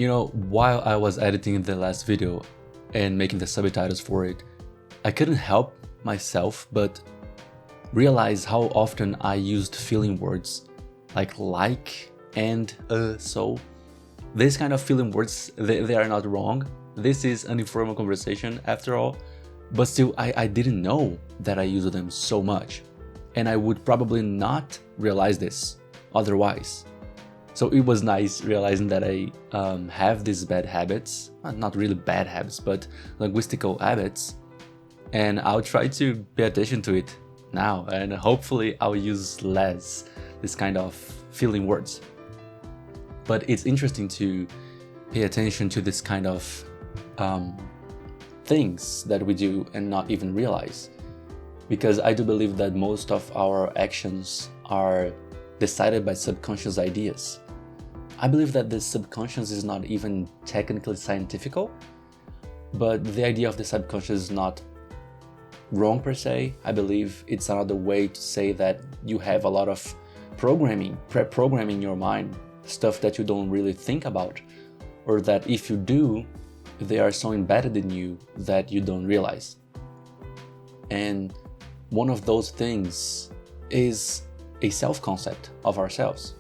While I was editing the last video and making the subtitles for it, I couldn't help myself but realize how often I used feeling words like and so. This kind of feeling words, they are not wrong. This is an informal conversation after all, but still I didn't know that I used them so much, and I would probably not realize this otherwise. So it was nice realizing that I have these bad habits, not really bad habits, but linguistical habits, and I'll try to pay attention to it now, and hopefully I'll use less this kind of feeling words. But it's interesting to pay attention to this kind of things that we do and not even realize, because I do believe that most of our actions are decided by subconscious ideas. I believe that the subconscious is not even technically scientific, but the idea of the subconscious is not wrong per se. I believe it's another way to say that you have a lot of pre-programming your mind, stuff that you don't really think about, or that if you do, they are so embedded in you that you don't realize. And one of those things is a self-concept of ourselves.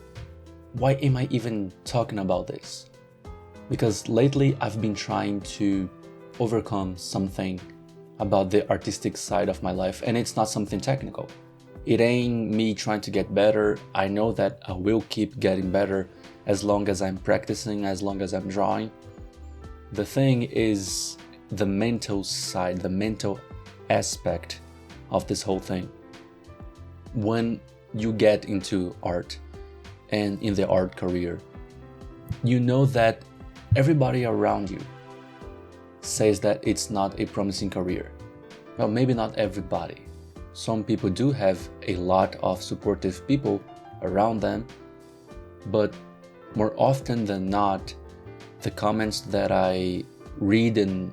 Why am I even talking about this? Because lately I've been trying to overcome something about the artistic side of my life, and it's not something technical. It ain't me trying to get better. I know that I will keep getting better as long as I'm practicing, as long as I'm drawing. The thing is the mental side, the mental aspect of this whole thing. When you get into art and in the art career, you know that everybody around you says that it's not a promising career. Well, maybe not everybody. Some people do have a lot of supportive people around them, but more often than not, the comments that I read and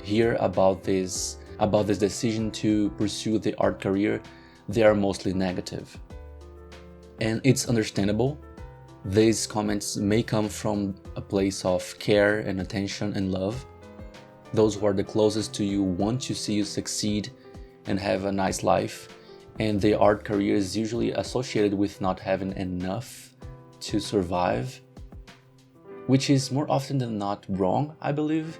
hear about this decision to pursue the art career, they are mostly negative. And it's understandable. These comments may come from a place of care and attention and love. Those who are the closest to you want to see you succeed and have a nice life, and the art career is usually associated with not having enough to survive, which is more often than not wrong, I believe.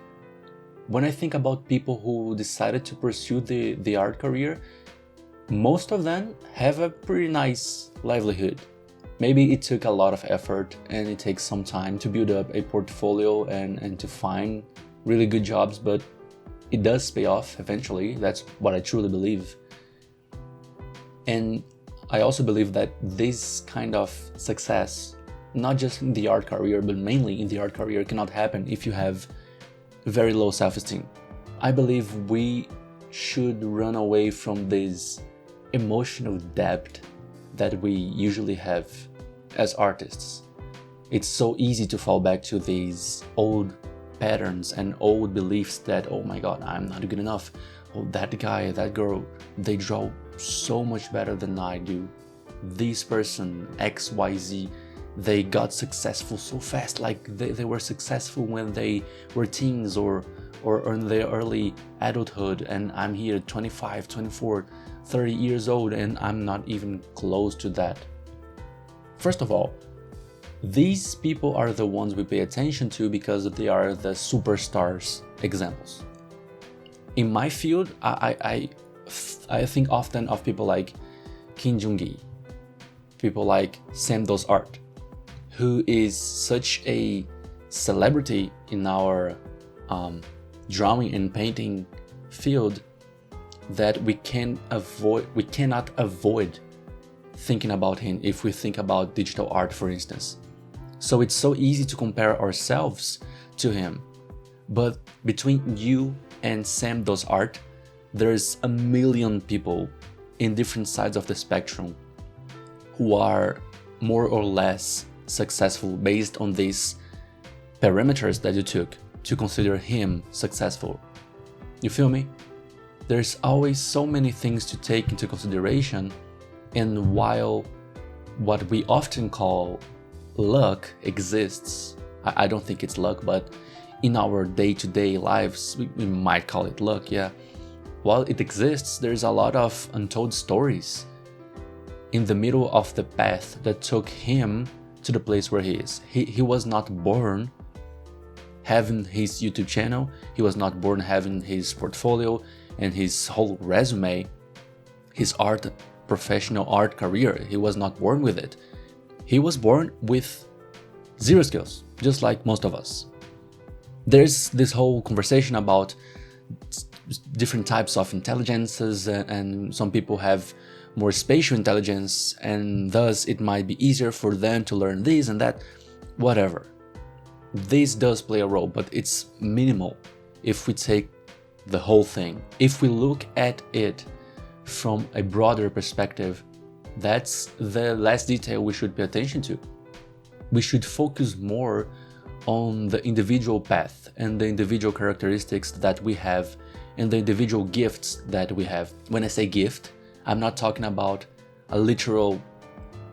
When I think about people who decided to pursue the art career, most of them have a pretty nice livelihood. Maybe it took a lot of effort and it takes some time to build up a portfolio and to find really good jobs, but it does pay off eventually. That's what I truly believe. And I also believe that this kind of success, not just in the art career, but mainly in the art career, cannot happen if you have very low self-esteem. I believe we should run away from this emotional debt that we usually have as artists. It's so easy to fall back to these old patterns and old beliefs that, oh my god, I'm not good enough. Oh, that guy, that girl, they draw so much better than I do. This person, XYZ, they got successful so fast, like they were successful when they were teens or in their early adulthood, and I'm here 25, 24, 30 years old and I'm not even close to that. First of all, these people are the ones we pay attention to because they are the superstars examples. In my field, I think often of people like Kim Jong-gi, people like Sam Dos Art, who is such a celebrity in our drawing and painting field that we cannot avoid thinking about him if we think about digital art, for instance. So it's so easy to compare ourselves to him. But between you and Sam Dos Art, there's a million people in different sides of the spectrum who are more or less successful based on these parameters that you took to consider him successful. You feel me? There's always so many things to take into consideration, and while what we often call luck exists, I don't think it's luck, but in our day-to-day lives, we might call it luck, yeah. While it exists, there's a lot of untold stories in the middle of the path that took him to the place where he is. He was not born having his YouTube channel, he was not born having his portfolio and his whole resume, his professional art career. He was not born with it. He was born with zero skills, just like most of us. There's this whole conversation about different types of intelligences, and some people have more spatial intelligence, and thus it might be easier for them to learn this and that, whatever. This does play a role, but it's minimal if we take the whole thing. If we look at it from a broader perspective, that's the last detail we should pay attention to. We should focus more on the individual path and the individual characteristics that we have and the individual gifts that we have. When I say gift, I'm not talking about a literal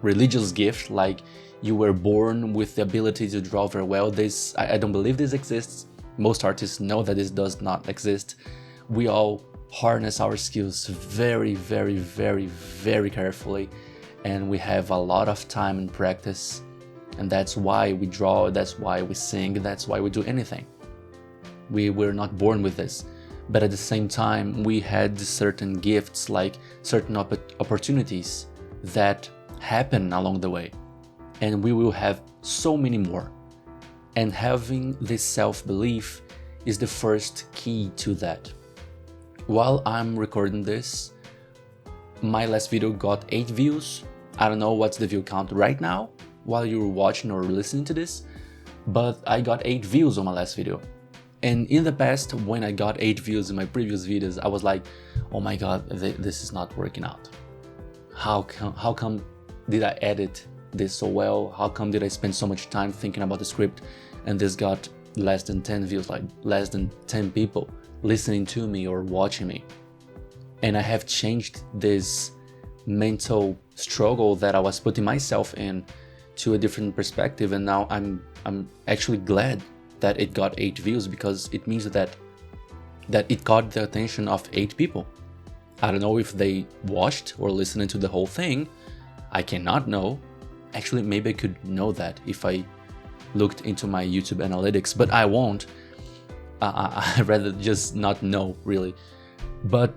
religious gift, like you were born with the ability to draw very well. I don't believe this exists. Most artists know that this does not exist. We all harness our skills very, very, very, very carefully, and we have a lot of time and practice, and that's why we draw, that's why we sing, that's why we do anything. We were not born with this, but at the same time we had certain gifts, like certain opportunities that happen along the way, and we will have so many more. And having this self-belief is the first key to that. While I'm recording this, my last video got 8 views. I don't know what's the view count right now while you're watching or listening to this, but I got 8 views on my last video. And in the past, when I got 8 views in my previous videos, I was like, oh my god, this is not working out. How come did I edit this so well? How come did I spend so much time thinking about the script and this got less than 10 views, like less than 10 people listening to me or watching me? And I have changed this mental struggle that I was putting myself in to a different perspective, and now I'm actually glad that it got 8 views, because it means that it caught the attention of 8 people. I don't know if they watched or listened to the whole thing. I cannot know. Actually, maybe I could know that if I looked into my YouTube analytics, but I won't. I'd rather just not know, really. But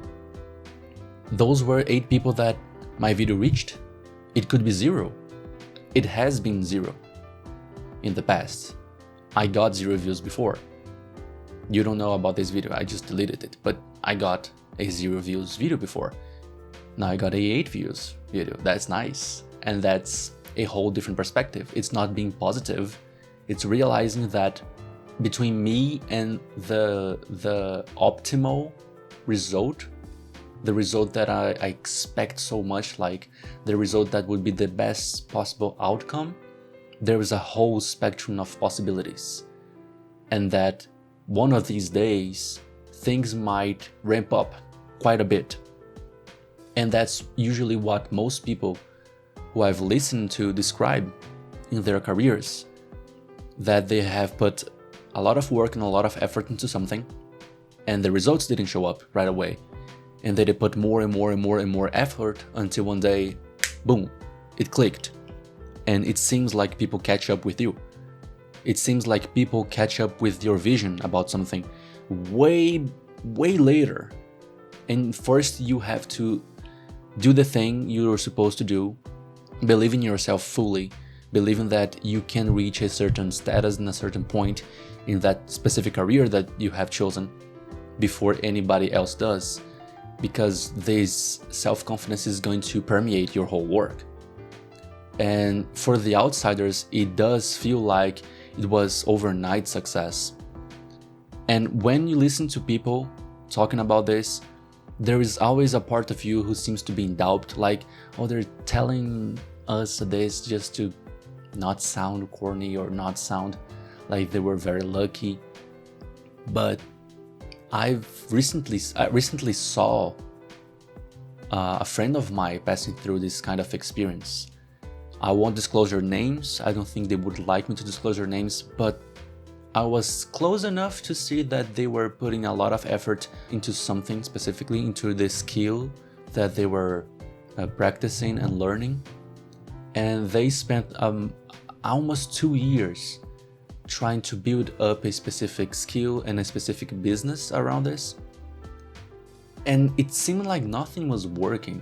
those were 8 people that my video reached. It could be 0. It has been 0 in the past. I got 0 views before. You don't know about this video, I just deleted it, but I got a 0 views video before. Now I got a 8 views video. That's nice. And that's a whole different perspective. It's not being positive. It's realizing that between me and the optimal result, the result that I expect so much, like the result that would be the best possible outcome, there is a whole spectrum of possibilities. And that one of these days, things might ramp up quite a bit. And that's usually what most people who I've listened to describe in their careers, that they have put a lot of work and a lot of effort into something, and the results didn't show up right away. And then they put more and more and more and more effort until one day, boom, it clicked. And it seems like people catch up with you. It seems like people catch up with your vision about something way, way later. And first you have to do the thing you're supposed to do, believe in yourself fully, believing that you can reach a certain status and a certain point in that specific career that you have chosen before anybody else does, because this self-confidence is going to permeate your whole work. And for the outsiders, it does feel like it was overnight success. And when you listen to people talking about this, there is always a part of you who seems to be in doubt, like, oh, they're telling us this just to not sound corny or not sound like they were very lucky. But I recently saw a friend of mine passing through this kind of experience. I won't disclose their names. I don't think they would like me to disclose their names, but I was close enough to see that they were putting a lot of effort into something, specifically into the skill that they were practicing and learning. And they spent almost 2 years trying to build up a specific skill and a specific business around this. And it seemed like nothing was working.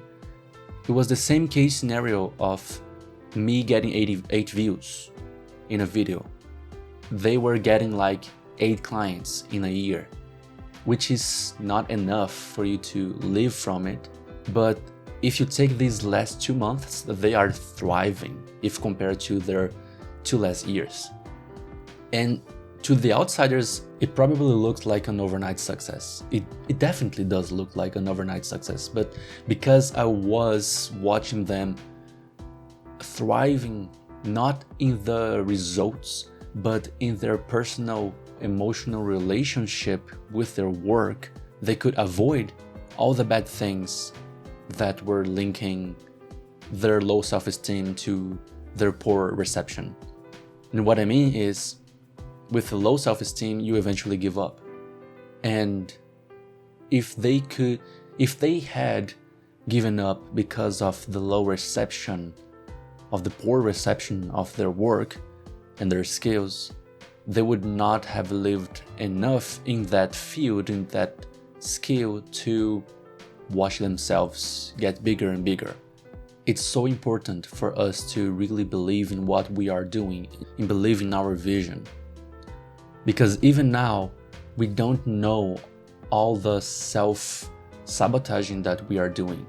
It was the same case scenario of me getting 88 views in a video. They were getting like 8 clients in a year, which is not enough for you to live from it. But if you take these last 2 months, they are thriving if compared to their 2 last years. And to the outsiders, it probably looks like an overnight success. It definitely does look like an overnight success, but because I was watching them thriving not in the results, but in their personal emotional relationship with their work, they could avoid all the bad things that were linking their low self-esteem to their poor reception. And what I mean is, with low self-esteem, you eventually give up. And if they had given up because of the low reception, of the poor reception of their work and their skills, they would not have lived enough in that field, in that skill, to watch themselves get bigger and bigger. It's so important for us to really believe in what we are doing, and believe in our vision. Because even now, we don't know all the self-sabotaging that we are doing.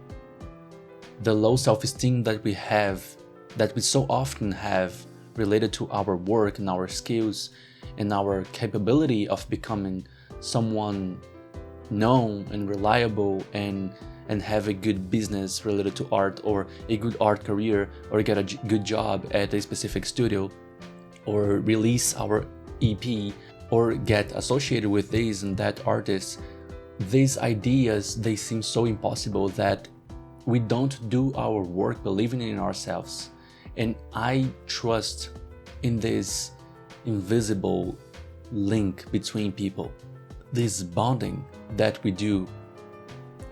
The low self-esteem that we have, that we so often have related to our work and our skills and our capability of becoming someone known and reliable and have a good business related to art, or a good art career, or get a good job at a specific studio, or release our EP, or get associated with this and that artist. These ideas, they seem so impossible that we don't do our work believing in ourselves. And I trust in this invisible link between people, this bonding that we do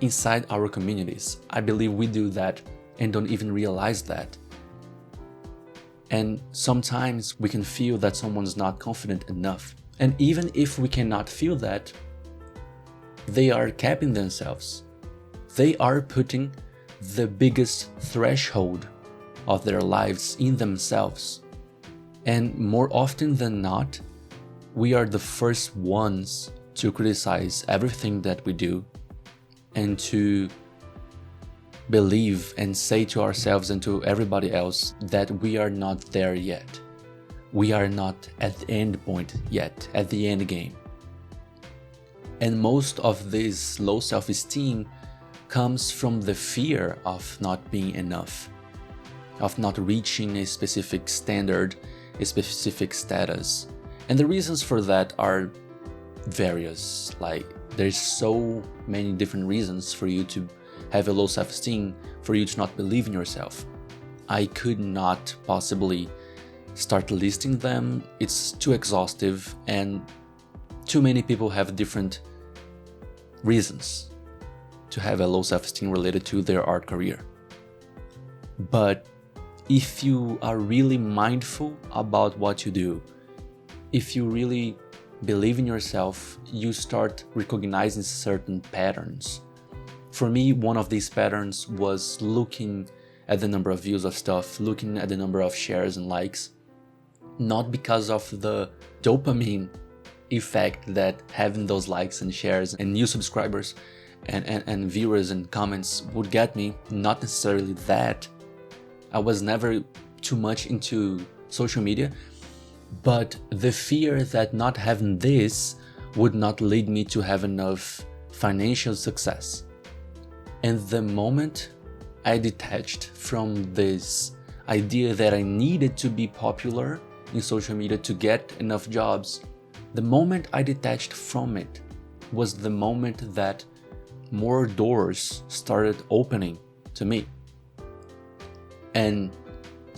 inside our communities. I believe we do that and don't even realize that. And sometimes we can feel that someone's not confident enough. And even if we cannot feel that, they are capping themselves. They are putting the biggest threshold of their lives in themselves. And more often than not, we are the first ones to criticize everything that we do, and to believe and say to ourselves and to everybody else that we are not there yet. We are not at the end point yet, at the end game. And most of this low self-esteem comes from the fear of not being enough, of not reaching a specific standard, a specific status. And the reasons for that are various. Like, there's so many different reasons for you to have a low self-esteem, for you to not believe in yourself. I could not possibly start listing them. It's too exhaustive, and too many people have different reasons to have a low self-esteem related to their art career. But if you are really mindful about what you do, if you really believe in yourself, you start recognizing certain patterns. For me, one of these patterns was looking at the number of views of stuff, looking at the number of shares and likes, not because of the dopamine effect that having those likes and shares and new subscribers and viewers and comments would get me, not necessarily that. I was never too much into social media, but the fear that not having this would not lead me to have enough financial success. And the moment I detached from this idea that I needed to be popular in social media to get enough jobs, the moment I detached from it was the moment that more doors started opening to me. And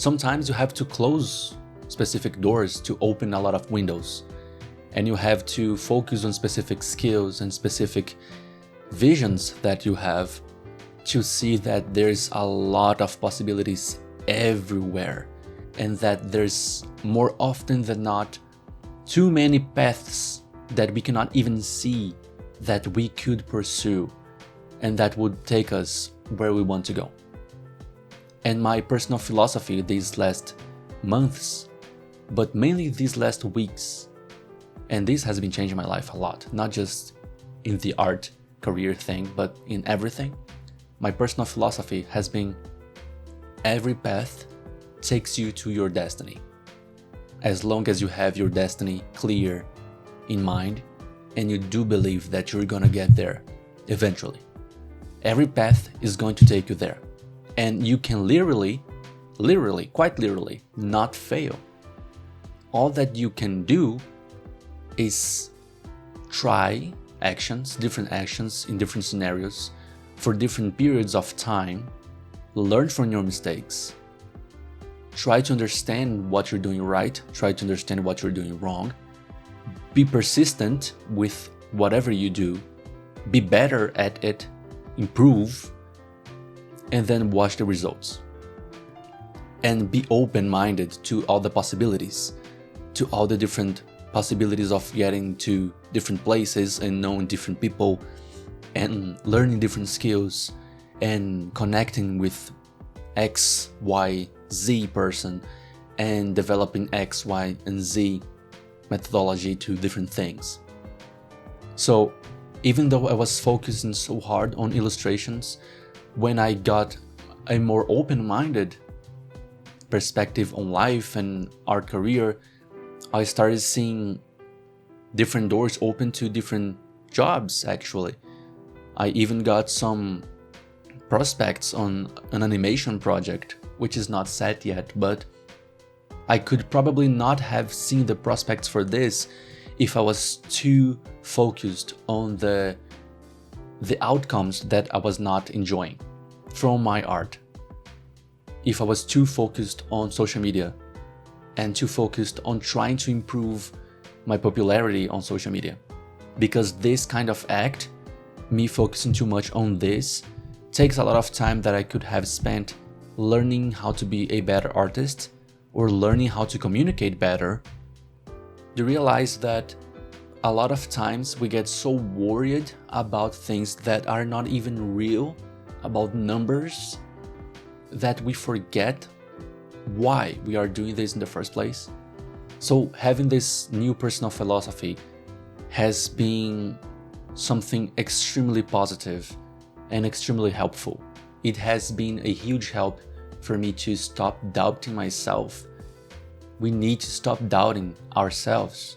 Sometimes you have to close specific doors to open a lot of windows, and you have to focus on specific skills and specific visions that you have to see that there's a lot of possibilities everywhere, and that there's more often than not too many paths that we cannot even see that we could pursue and that would take us where we want to go. And my personal philosophy these last months, but mainly these last weeks, and this has been changing my life a lot, not just in the art career thing, but in everything. My personal philosophy has been every path takes you to your destiny. As long as you have your destiny clear in mind and you do believe that you're gonna get there eventually. Every path is going to take you there. And you can literally, quite literally, not fail. All that you can do is try actions, different actions in different scenarios for different periods of time, learn from your mistakes, try to understand what you're doing right, try to understand what you're doing wrong, be persistent with whatever you do, be better at it, improve, and then watch the results. And be open-minded to all the possibilities, to all the different possibilities of getting to different places and knowing different people and learning different skills and connecting with X, Y, Z person and developing X, Y, and Z methodology to different things. So even though I was focusing so hard on illustrations, when I got a more open-minded perspective on life and art career, I started seeing different doors open to different jobs, actually. I even got some prospects on an animation project, which is not set yet, but I could probably not have seen the prospects for this if I was too focused on the outcomes that I was not enjoying from my art. If I was too focused on social media and too focused on trying to improve my popularity on social media. Because this kind of act, me focusing too much on this, takes a lot of time that I could have spent learning how to be a better artist or learning how to communicate better. You realize that a lot of times we get so worried about things that are not even real, about numbers, that we forget why we are doing this in the first place. So having this new personal philosophy has been something extremely positive and extremely helpful. It has been a huge help for me to stop doubting myself. We need to stop doubting ourselves.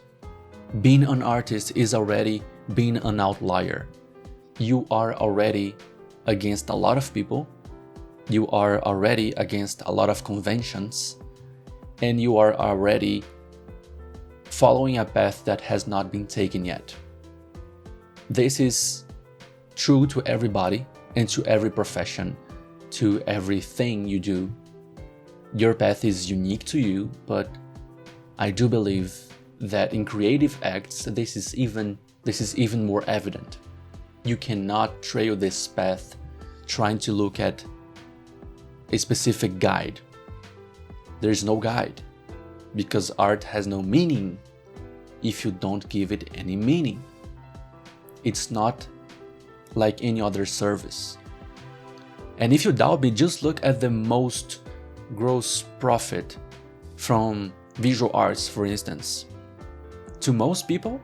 Being an artist is already being an outlier. You are already against a lot of people. You are already against a lot of conventions. And you are already following a path that has not been taken yet. This is true to everybody and to every profession, to everything you do. Your path is unique to you, but I do believe that in creative acts, this is even more evident. You cannot trail this path trying to look at a specific guide. There is no guide, because art has no meaning if you don't give it any meaning. It's not like any other service. And if you doubt me, just look at the most gross profit from visual arts, for instance. To most people,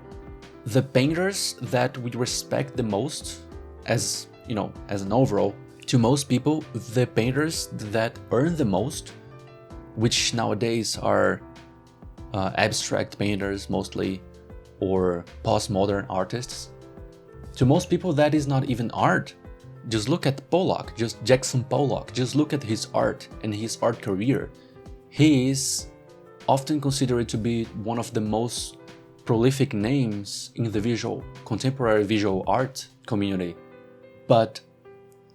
the painters that we respect the most, as an overall, to most people, the painters that earn the most, which nowadays are abstract painters mostly, or postmodern artists, to most people that is not even art. Just look at Pollock, just Jackson Pollock, just look at his art and his art career. He is often considered to be one of the most prolific names in the contemporary visual art community. But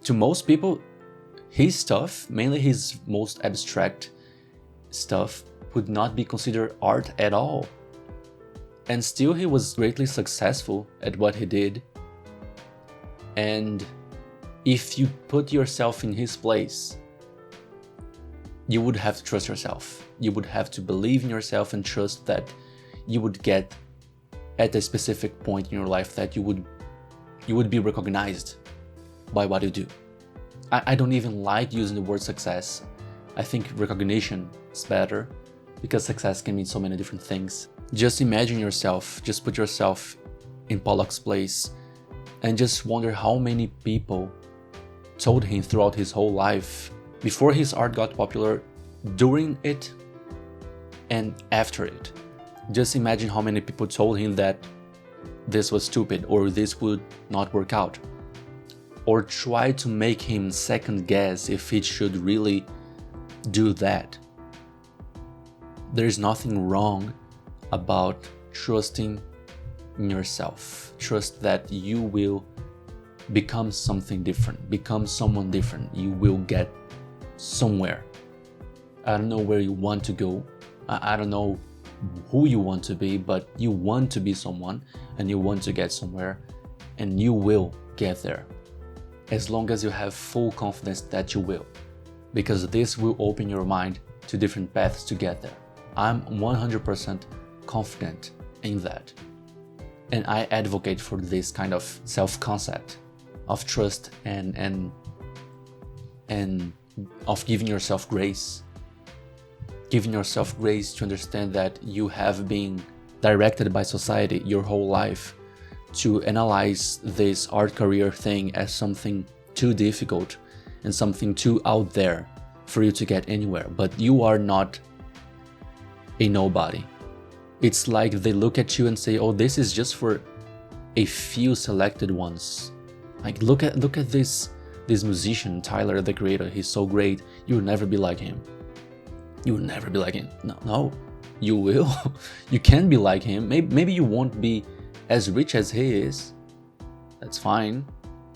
to most people, his stuff, mainly his most abstract stuff would not be considered art at all. And still he was greatly successful at what he did. And if you put yourself in his place, you would have to trust yourself. You would have to believe in yourself and trust that you would get at a specific point in your life that you would be recognized by what you do. I don't even like using the word success. I think recognition is better because success can mean so many different things. Just imagine yourself, just put yourself in Pollock's place and just wonder how many people told him throughout his whole life, before his art got popular, during it, and after it. Just imagine how many people told him that this was stupid or this would not work out, or try to make him second guess if he should really do that. There's nothing wrong about trusting in yourself. Trust that you will become something different, become someone different. You will get somewhere. I don't know where you want to go. I don't know who you want to be, but you want to be someone and you want to get somewhere, and you will get there. As long as you have full confidence that you will, because this will open your mind to different paths to get there. I'm 100% confident in that. And I advocate for this kind of self-concept of trust and of giving yourself grace. Giving yourself grace to understand that you have been directed by society your whole life to analyze this art career thing as something too difficult and something too out there for you to get anywhere. But you are not a nobody. It's like they look at you and say, oh, this is just for a few selected ones. Like, look at this musician, Tyler, the Creator. He's so great. You'll never be like him. You will never be like him. No, you will. You can be like him. Maybe you won't be as rich as he is. That's fine.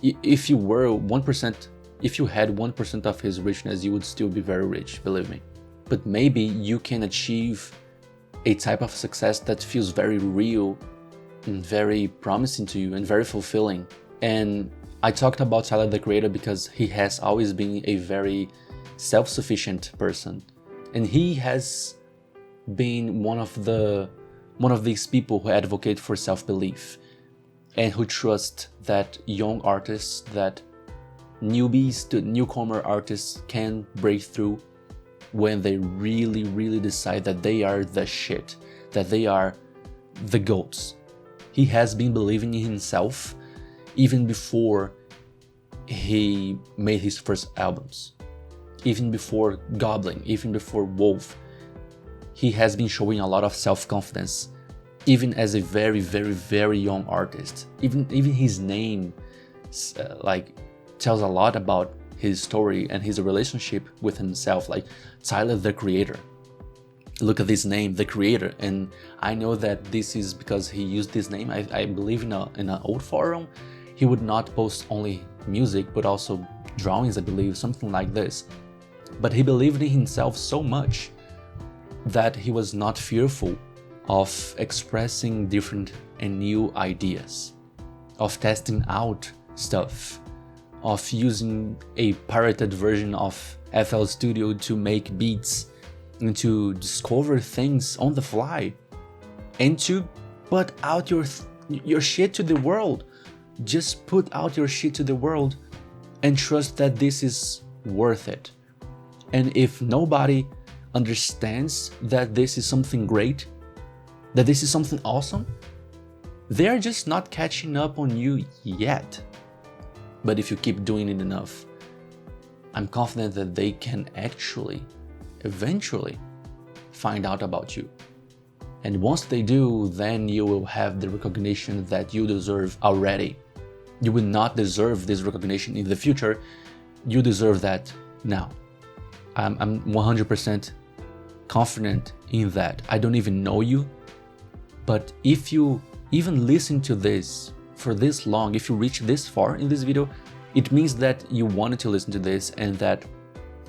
If you were 1%, if you had 1% of his richness, you would still be very rich, believe me. But maybe you can achieve a type of success that feels very real and very promising to you and very fulfilling. And I talked about Tyler, the Creator, because he has always been a very self-sufficient person. And he has been one of these people who advocate for self-belief and who trust that young artists, that newbies to newcomer artists can break through when they really, really decide that they are the shit, that they are the goats. He has been believing in himself even before he made his first albums. Even before Goblin, even before Wolf, he has been showing a lot of self-confidence, even as a very, very, very young artist. Even his name tells a lot about his story and his relationship with himself, like Tyler, the Creator. Look at this name, the Creator, and I know that this is because he used this name. I believe in an old forum, he would not post only music, but also drawings, I believe, something like this. But he believed in himself so much that he was not fearful of expressing different and new ideas, of testing out stuff, of using a pirated version of FL Studio to make beats and to discover things on the fly and to put out your shit to the world. Just put out your shit to the world and trust that this is worth it. And if nobody understands that this is something great, that this is something awesome, they're just not catching up on you yet. But if you keep doing it enough, I'm confident that they can actually, eventually, find out about you. And once they do, then you will have the recognition that you deserve already. You will not deserve this recognition in the future. You deserve that now. I'm 100% confident in that. I don't even know you, but if you even listen to this for this long, if you reach this far in this video, it means that you wanted to listen to this and that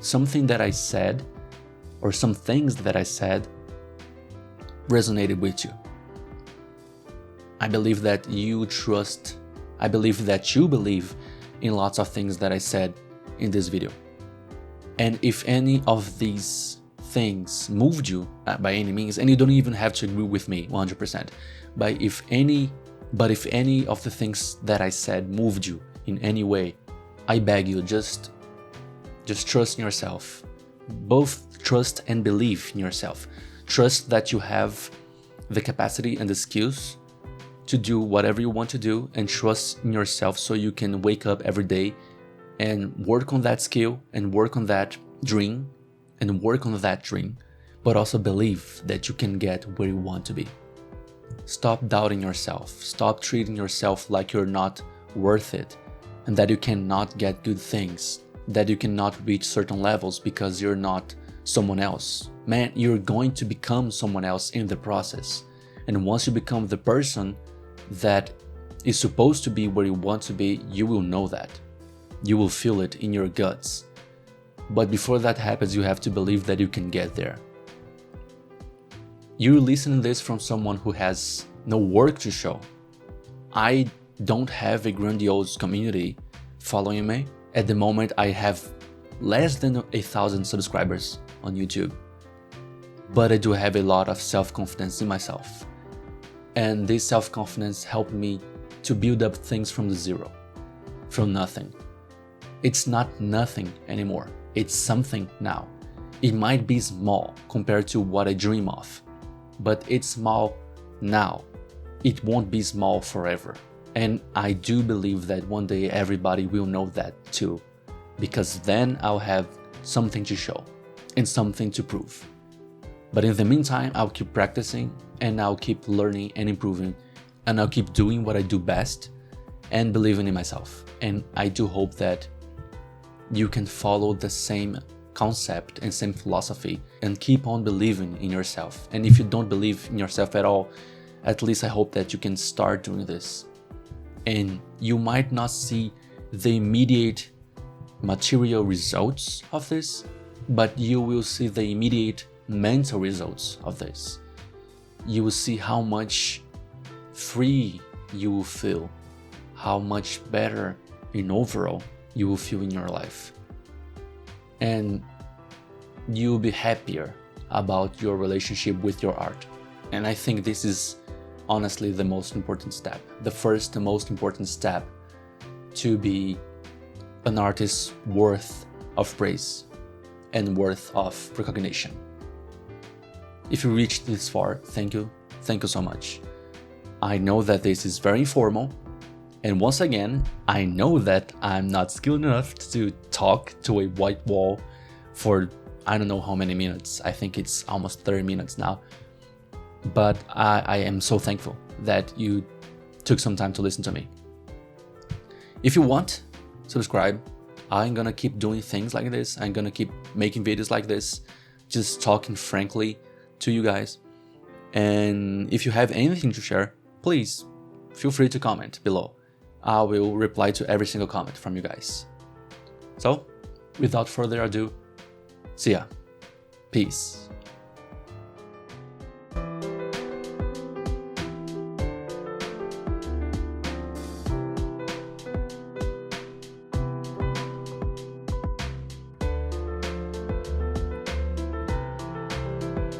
something that I said or some things that I said resonated with you. I believe that you believe in lots of things that I said in this video. And if any of these things moved you by any means, and you don't even have to agree with me 100%, but if any of the things that I said moved you in any way, I beg you, just trust in yourself. Both trust and believe in yourself. Trust that you have the capacity and the skills to do whatever you want to do, and trust in yourself so you can wake up every day and work on that skill and work on that dream but also believe that you can get where you want to be. Stop doubting yourself. Stop treating yourself like you're not worth it and that you cannot get good things, that you cannot reach certain levels because you're not someone else. Man, you're going to become someone else in the process. And once you become the person that is supposed to be where you want to be, you will know that. You will feel it in your guts. But before that happens, you have to believe that you can get there. You're listening to this from someone who has no work to show. I don't have a grandiose community following me. At the moment, I have less than 1,000 subscribers on YouTube. But I do have a lot of self-confidence in myself. And this self-confidence helped me to build up things from the zero, from nothing. It's not nothing anymore. It's something now. It might be small compared to what I dream of, but it's small now. It won't be small forever. And I do believe that one day everybody will know that too, because then I'll have something to show and something to prove. But in the meantime, I'll keep practicing and I'll keep learning and improving, and I'll keep doing what I do best and believing in myself. And I do hope that you can follow the same concept and same philosophy and keep on believing in yourself. And if you don't believe in yourself at all, at least I hope that you can start doing this. And you might not see the immediate material results of this, but you will see the immediate mental results of this. You will see how much free you will feel, how much better in overall you will feel in your life. And you'll be happier about your relationship with your art. And I think this is honestly the most important step, the first and most important step to be an artist worth of praise and worth of recognition. If you reached this far, thank you so much. I know that this is very informal, and once again, I know that I'm not skilled enough to talk to a white wall for I don't know how many minutes. I think it's almost 30 minutes now. But I am so thankful that you took some time to listen to me. If you want, subscribe. I'm gonna keep doing things like this. I'm gonna keep making videos like this, just talking frankly to you guys. And if you have anything to share, please feel free to comment below. I will reply to every single comment from you guys. So, without further ado, see ya. Peace.